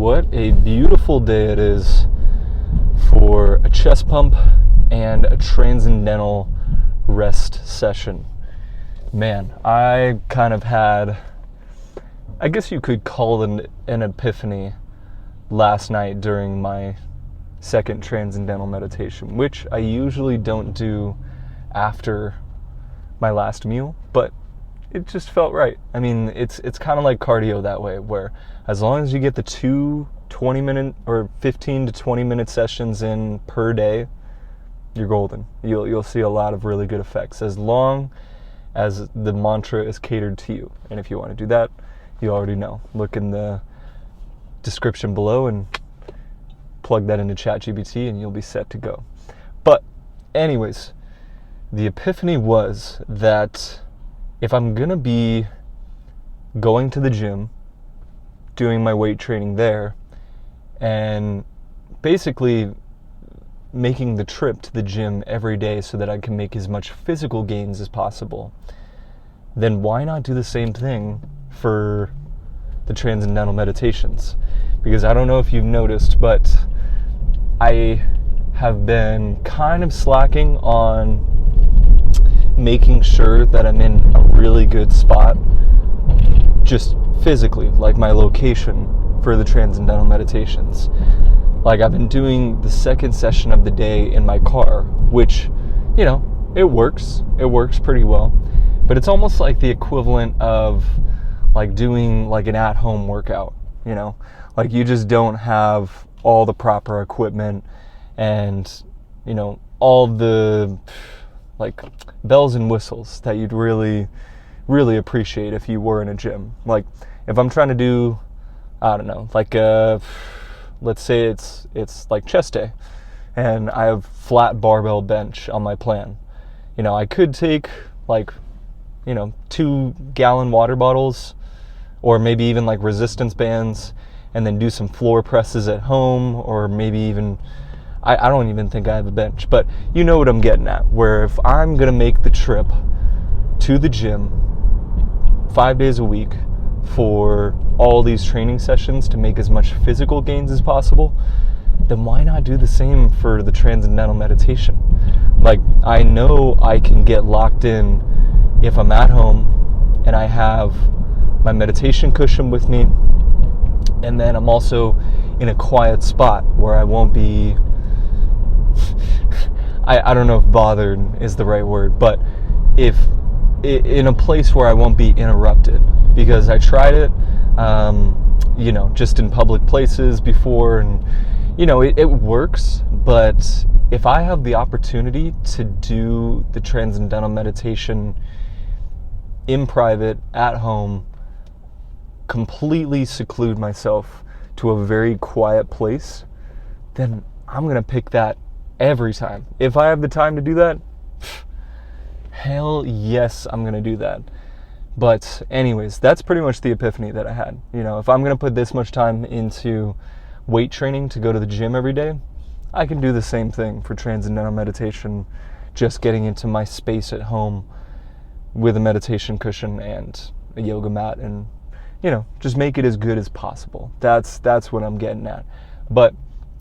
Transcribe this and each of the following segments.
what a beautiful day it is for a chest pump and a transcendental rest session. Man, I kind of had, I guess you could call it an epiphany last night during my second transcendental meditation, which I usually don't do after my last meal, but it just felt right. I mean, it's kind of like cardio that way, where as long as you get the 2 20-minute or 15 to 20-minute sessions in per day, you're golden. You'll see a lot of really good effects as long as the mantra is catered to you. And if you want to do that, you already know. Look in the description below and plug that into ChatGPT and you'll be set to go. But anyways, the epiphany was that if I'm going to be going to the gym, doing my weight training there, and basically making the trip to the gym every day so that I can make as much physical gains as possible, then why not do the same thing for the transcendental meditations? Because I don't know if you've noticed, but I have been kind of slacking on making sure that I'm in a really good spot, just physically, like my location for the transcendental meditations. Like, I've been doing the second session of the day in my car, which, you know, it works pretty well, but it's almost like the equivalent of like doing like an at-home workout, you know, like you just don't have all the proper equipment and, you know, all the like bells and whistles that you'd really appreciate if you were in a gym. Like, if I'm trying to do, I don't know, like let's say it's like chest day and I have flat barbell bench on my plan. You know, I could take like, you know, 2-gallon water bottles or maybe even like resistance bands and then do some floor presses at home, or maybe even, I don't even think I have a bench, but you know what I'm getting at, where if I'm going to make the trip to the gym 5 days a week for all these training sessions to make as much physical gains as possible, then why not do the same for the transcendental meditation? Like, I know I can get locked in if I'm at home and I have my meditation cushion with me, and then I'm also in a quiet spot where I won't be I don't know if bothered is the right word, but if in a place where I won't be interrupted, because I tried it, you know, just in public places before, and, you know, it works, but if I have the opportunity to do the transcendental meditation in private, at home, completely seclude myself to a very quiet place, then I'm going to pick that every time. If I have the time to do that, hell yes, I'm going to do that. But anyways, that's pretty much the epiphany that I had. You know, if I'm going to put this much time into weight training to go to the gym every day, I can do the same thing for transcendental meditation, just getting into my space at home with a meditation cushion and a yoga mat, and, you know, just make it as good as possible. That's what I'm getting at. But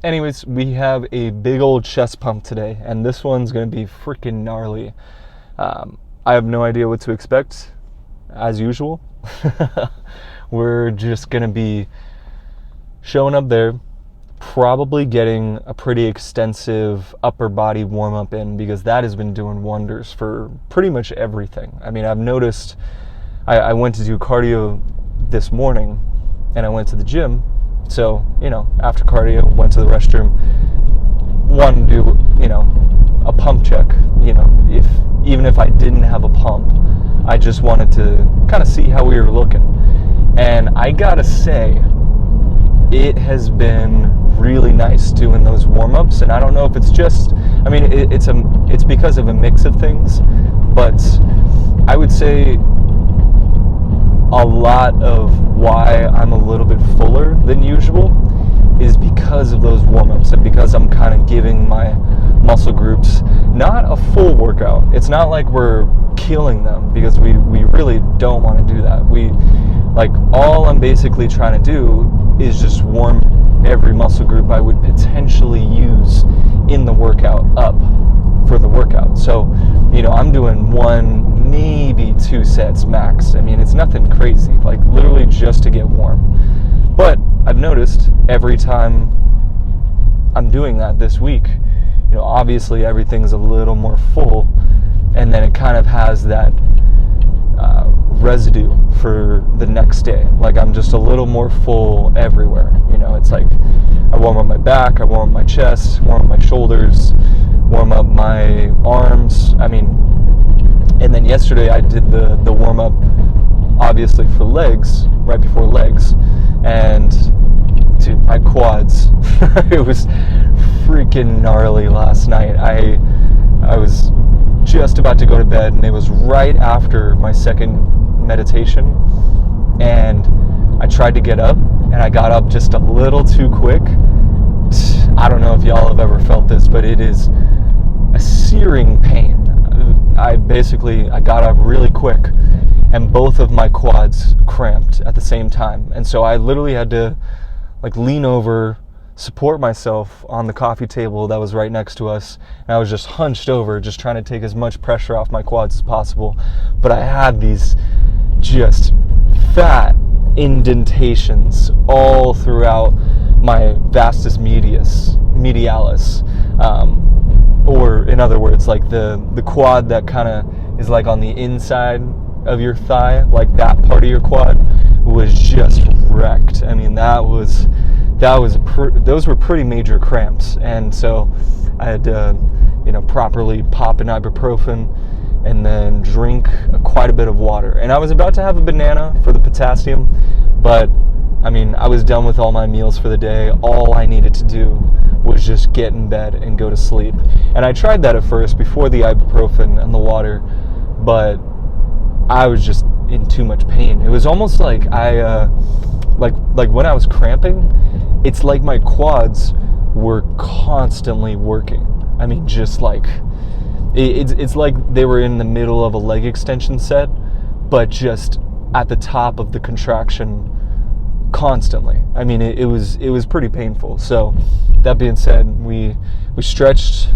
anyways, we have a big old chest pump today, and this one's going to be freaking gnarly. I have no idea what to expect, as usual. We're just going to be showing up there, probably getting a pretty extensive upper body warm-up in, because that has been doing wonders for pretty much everything. I mean, I've noticed, I went to do cardio this morning, and I went to the gym. So, you know, after cardio, went to the restroom, wanted to do, you know, a pump check. You know, even if I didn't have a pump, I just wanted to kind of see how we were looking. And I gotta say, it has been really nice doing those warm-ups. And I don't know if it's just, I mean, it's because of a mix of things, but I would say a lot of why I'm a little bit fuller than usual is because of those warm-ups, and because I'm kind of giving my muscle groups not a full workout. It's not like we're killing them, because we really don't want to do that. All I'm basically trying to do is just warm every muscle group I would potentially use in the workout up for the workout. So, I'm doing 1, maybe 2 sets max. I mean, it's nothing crazy, like literally just to get warm. But I've noticed every time I'm doing that this week, obviously everything's a little more full, and then it kind of has that residue for the next day. Like I'm just a little more full everywhere. It's like I warm up my back, I warm up my chest, warm up my shoulders, warm up my arms. And then yesterday I did the warm up, obviously for legs, right before legs, and dude, my quads, it was freaking gnarly last night. I was just about to go to bed, and it was right after my second meditation, and I tried to get up, and I got up just a little too quick. I don't know if y'all have ever felt this, but it is a searing pain. I got up really quick, and both of my quads cramped at the same time, and so I literally had to lean over, support myself on the coffee table that was right next to us, and I was just hunched over, just trying to take as much pressure off my quads as possible. But I had these just fat indentations all throughout my vastus medialis, or in other words, like the quad that kind of is like on the inside of your thigh, like that part of your quad was just wrecked. I mean, those were pretty major cramps, and so I had to, properly pop an ibuprofen and then drink quite a bit of water. And I was about to have a banana for the potassium, but I was done with all my meals for the day. All I needed to do was just get in bed and go to sleep. And I tried that at first before the ibuprofen and the water, but I was just in too much pain. It was almost like like when I was cramping, it's like my quads were constantly working. Just like it's like they were in the middle of a leg extension set, but just at the top of the contraction constantly. It was pretty painful. So that being said, we stretched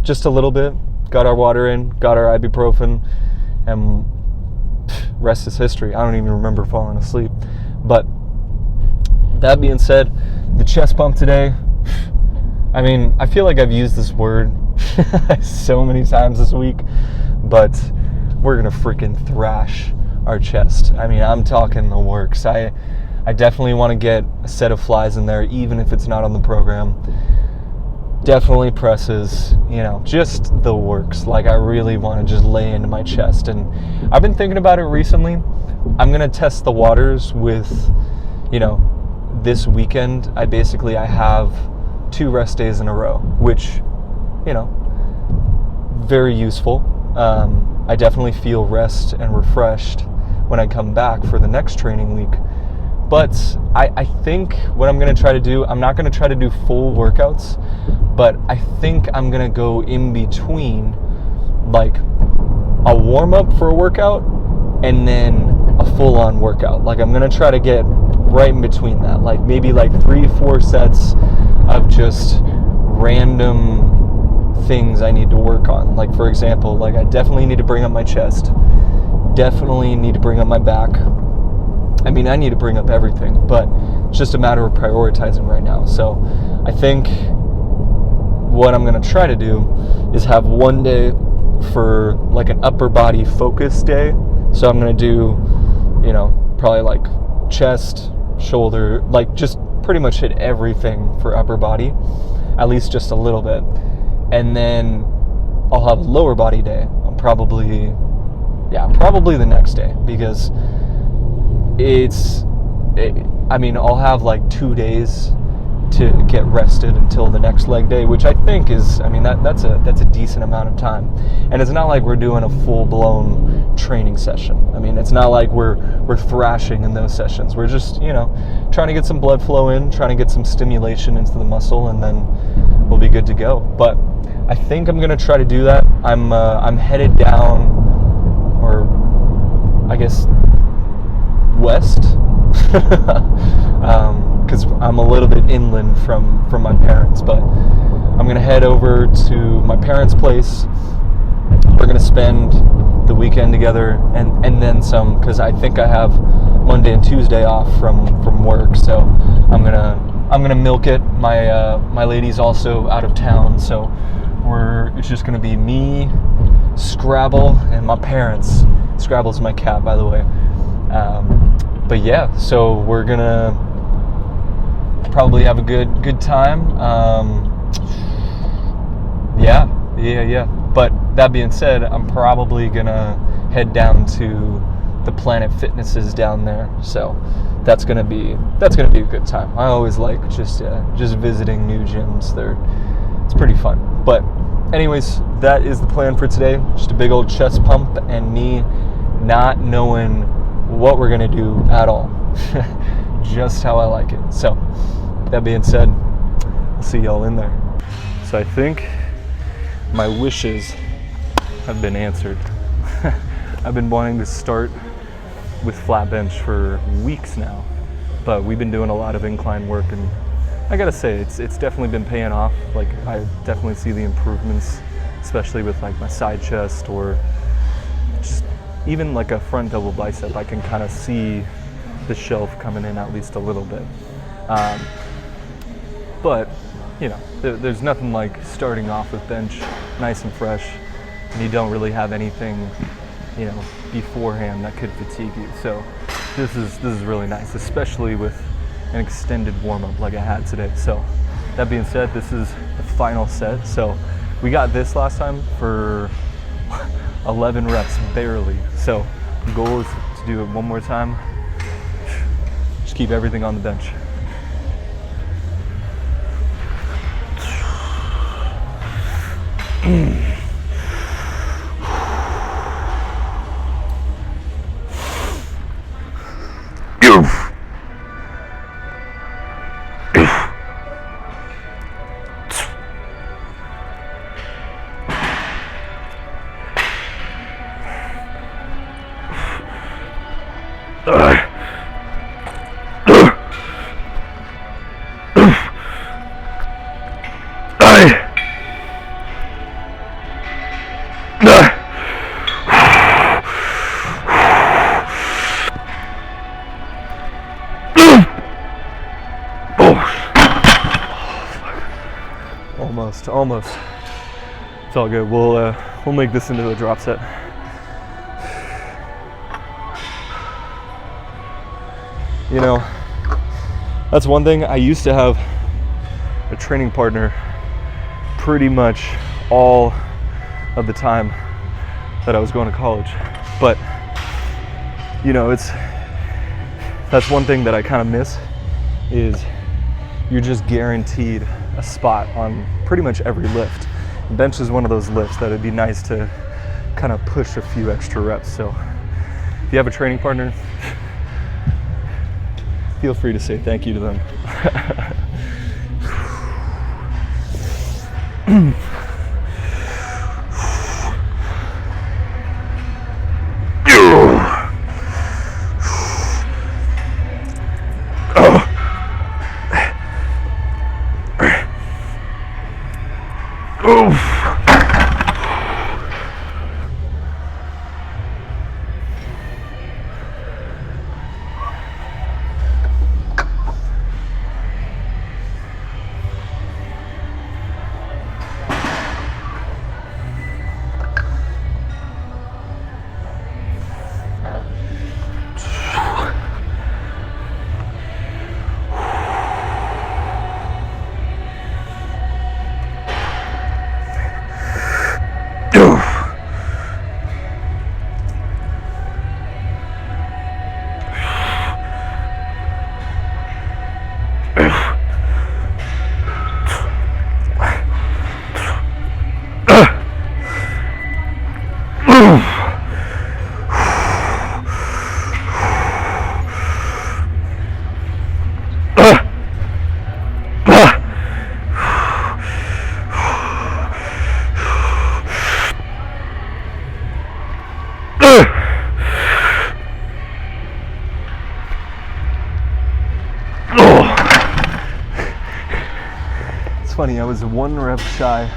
just a little bit, got our water in, got our ibuprofen, and rest is history. I don't even remember falling asleep. But that being said, the chest pump today, I feel like I've used this word so many times this week, but we're gonna freaking thrash our chest. I'm talking the works. I definitely want to get a set of flies in there, even if it's not on the program. Definitely presses, just the works. Like, I really want to just lay into my chest. And I've been thinking about it recently. I'm going to test the waters with, this weekend. I have 2 rest days in a row, which, very useful. I definitely feel rest and refreshed when I come back for the next training week. But I think what I'm going to try to do, I'm not going to try to do full workouts, but I think I'm going to go in between, like a warm-up for a workout and then a full-on workout. Like, I'm going to try to get right in between that, like maybe 3-4 sets of just random things I need to work on. Like, for example, I definitely need to bring up my chest, definitely need to bring up my back. I need to bring up everything, but it's just a matter of prioritizing right now. So I think what I'm going to try to do is have one day for an upper body focus day. So I'm going to do, probably chest, shoulder, just pretty much hit everything for upper body, at least just a little bit. And then I'll have a lower body day. Probably the next day, because I'll have 2 days to get rested until the next leg day, which I think is, that's a decent amount of time. And it's not like we're doing a full-blown training session. It's not like we're thrashing in those sessions. We're just, trying to get some blood flow in, trying to get some stimulation into the muscle, and then we'll be good to go. But I think I'm gonna try to do that. I'm headed down, or I guess west, because I'm a little bit inland from my parents, but I'm gonna head over to my parents' place. We're gonna spend the weekend together and then some, because I think I have Monday and Tuesday off from work, so I'm gonna milk it. My lady's also out of town, so it's just gonna be me, Scrabble, and my parents. Scrabble's my cat, by the way. But yeah, so we're gonna probably have a good time. Yeah. But that being said, I'm probably gonna head down to the Planet Fitnesses down there. So that's gonna be a good time. I always like just visiting new gyms. It's pretty fun. But anyways, that is the plan for today. Just a big old chest pump and me not knowing what we're gonna do at all. Just how I like it. So that being said, I'll see y'all in there. So I think my wishes have been answered. I've been wanting to start with flat bench for weeks now, but we've been doing a lot of incline work, and I gotta say it's definitely been paying off. Like, I definitely see the improvements, especially with like my side chest, or just even like a front double bicep. I can kind of see the shelf coming in at least a little bit. But you know, there's nothing like starting off with bench nice and fresh, and you don't really have anything, you know, beforehand that could fatigue you. So this is really nice, especially with an extended warm-up like I had today. So that being said, this is the final set. So we got this last time for 11 reps, barely. So the goal is to do it one more time. Just keep everything on the bench. Almost. It's all good. We'll make this into a drop set. You know, that's one thing. I used to have a training partner pretty much all of the time that I was going to college. But you know, that's one thing that I kind of miss, is you're just guaranteed a spot on pretty much every lift. Bench is one of those lifts that it'd be nice to kind of push a few extra reps. So if you have a training partner, feel free to say thank you to them. funny, I was 1 rep shy.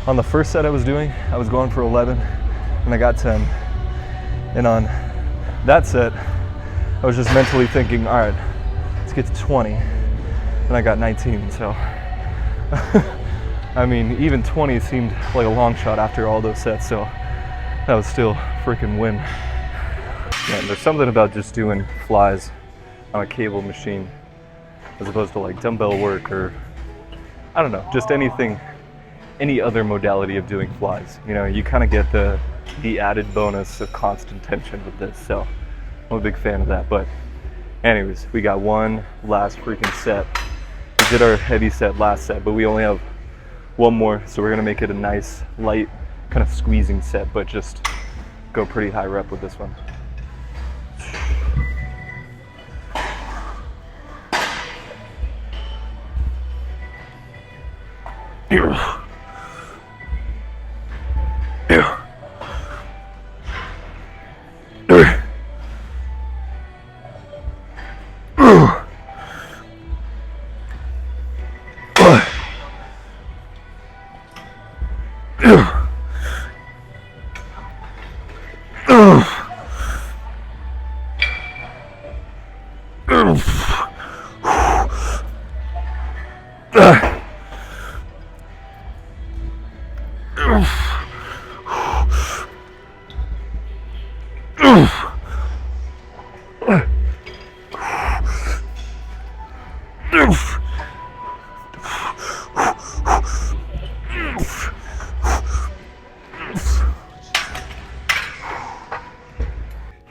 On the first set I was doing, I was going for 11 and I got 10. And on that set, I was just mentally thinking, all right, let's get to 20. And I got 19, so. I mean, even 20 seemed like a long shot after all those sets, so that was still a freaking win. Man, there's something about just doing flies on a cable machine as opposed to like dumbbell work or, I don't know, just anything, any other modality of doing flies. You know, you kind of get the added bonus of constant tension with this, so I'm a big fan of that. But anyways, we got one last freaking set. We did our heavy set last set, but we only have one more, so we're gonna make it a nice, light, kind of squeezing set, but just go pretty high rep with this one.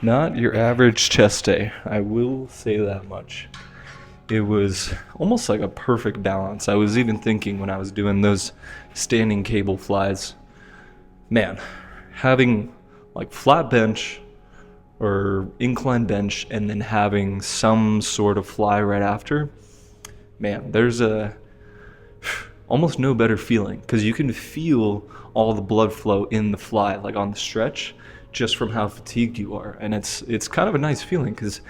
Not your average chest day, I will say that much. It was almost like a perfect balance. I was even thinking when I was doing those standing cable flies, man, having like flat bench or incline bench and then having some sort of fly right after, man, there's almost no better feeling because you can feel all the blood flow in the fly, like on the stretch, just from how fatigued you are. And it's kind of a nice feeling because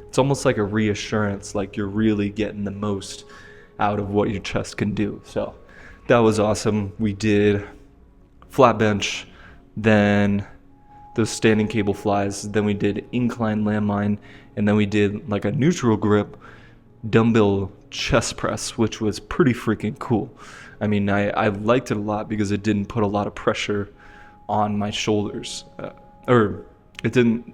it's almost like a reassurance, like you're really getting the most out of what your chest can do. So that was awesome. We did flat bench, then those standing cable flies, then we did incline landmine, and then we did like a neutral grip dumbbell chest press, which was pretty freaking cool. I mean, I liked it a lot because it didn't put a lot of pressure on my shoulders. Or it didn't,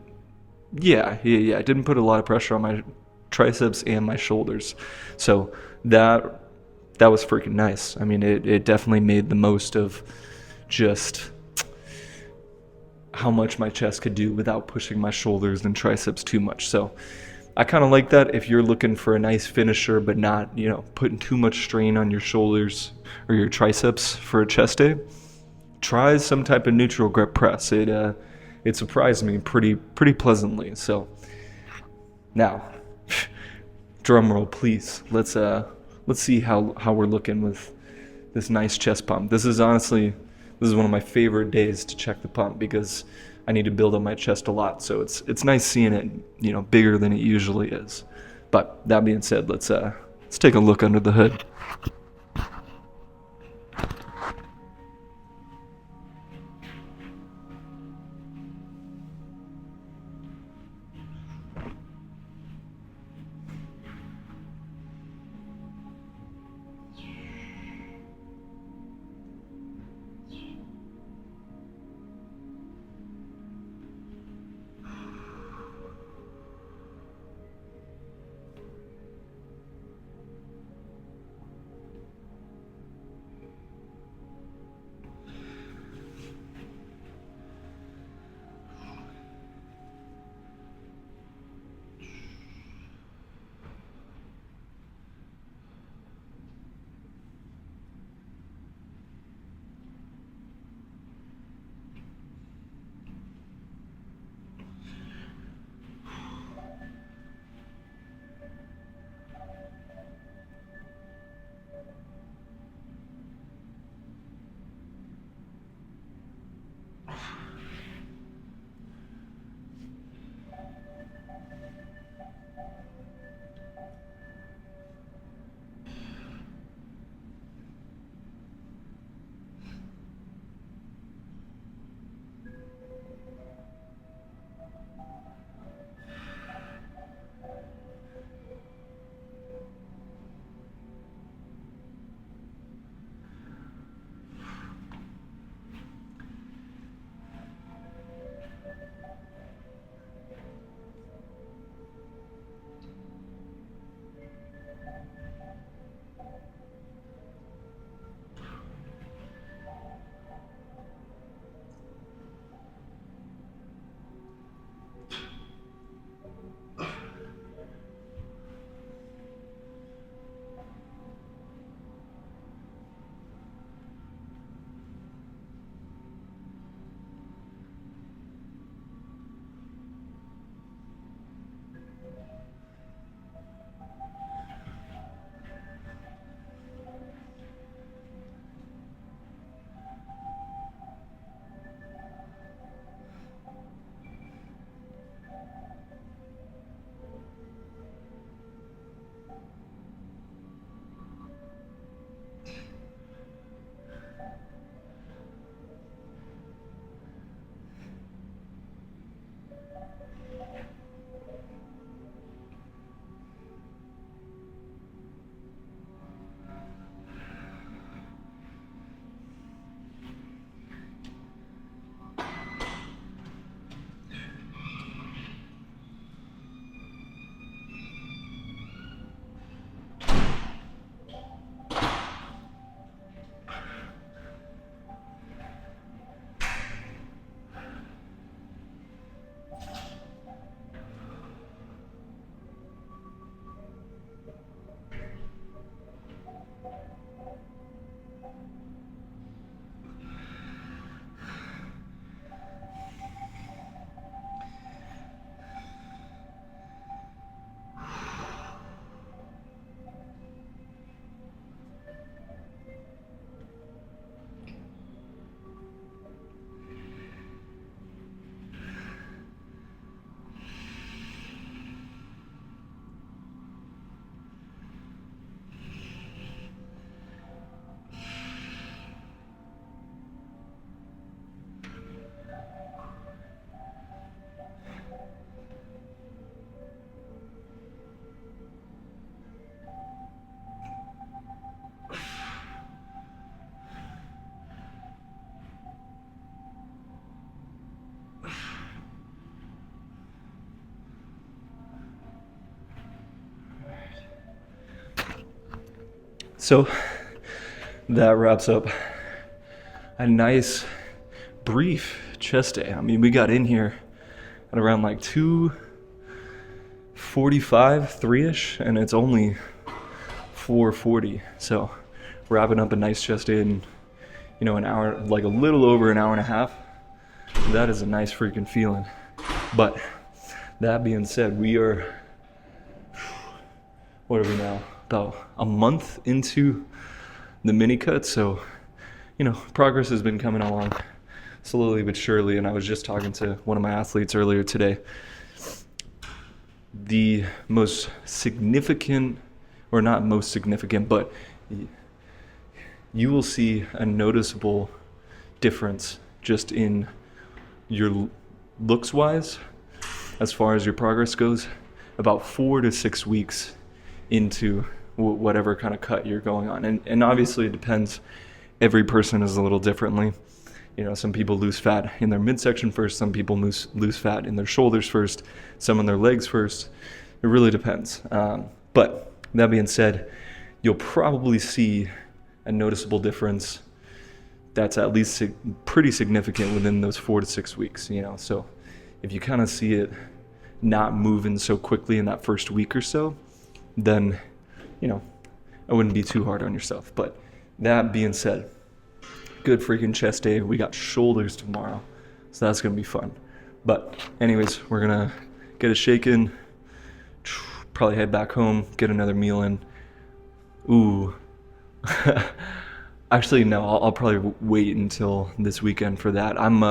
it didn't put a lot of pressure on my triceps and my shoulders. So that was freaking nice. I mean, it definitely made the most of just how much my chest could do without pushing my shoulders and triceps too much. So I kind of like that if you're looking for a nice finisher, but not, you know, putting too much strain on your shoulders or your triceps for a chest day. Try some type of neutral grip press. It surprised me pretty pleasantly. So now, drum roll, please. Let's see how we're looking with this nice chest pump. This is one of my favorite days to check the pump because I need to build up my chest a lot. So it's nice seeing it, you know, bigger than it usually is. But that being said, let's take a look under the hood. So that wraps up a nice brief chest day. I mean, we got in here at around like 2:45, 3ish, and it's only 4:40. So wrapping up a nice chest day in, an hour, like a little over an hour and a half. That is a nice freaking feeling. But that being said, we are, what are we now? About a month into the minicut, so progress has been coming along slowly but surely. And I was just talking to one of my athletes earlier today. The most significant, or not most significant, but you will see a noticeable difference just in your looks wise, as far as your progress goes, about 4 to 6 weeks into whatever kind of cut you're going on. And obviously it depends. Every person is a little differently. Some people lose fat in their midsection first, some people lose fat in their shoulders first, some in their legs first. It really depends. But that being said, you'll probably see a noticeable difference that's at least pretty significant within those 4 to 6 weeks. So if you kind of see it not moving so quickly in that first week or so, then I wouldn't be too hard on yourself. But that being said, good freaking chest day. We got shoulders tomorrow, so that's gonna be fun. But anyways, we're gonna get a shake in, probably head back home, get another meal in. Ooh. Actually, no, I'll probably wait until this weekend for that. I'm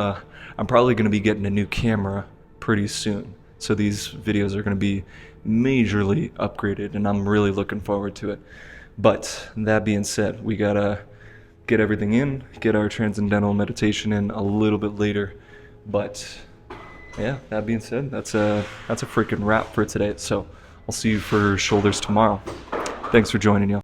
probably gonna be getting a new camera pretty soon, so these videos are gonna be majorly upgraded, and I'm really looking forward to it. But that being said, we gotta get everything in, get our Transcendental Meditation in a little bit later. But yeah, that being said, that's a freaking wrap for today. So I'll see you for shoulders tomorrow. Thanks for joining, y'all.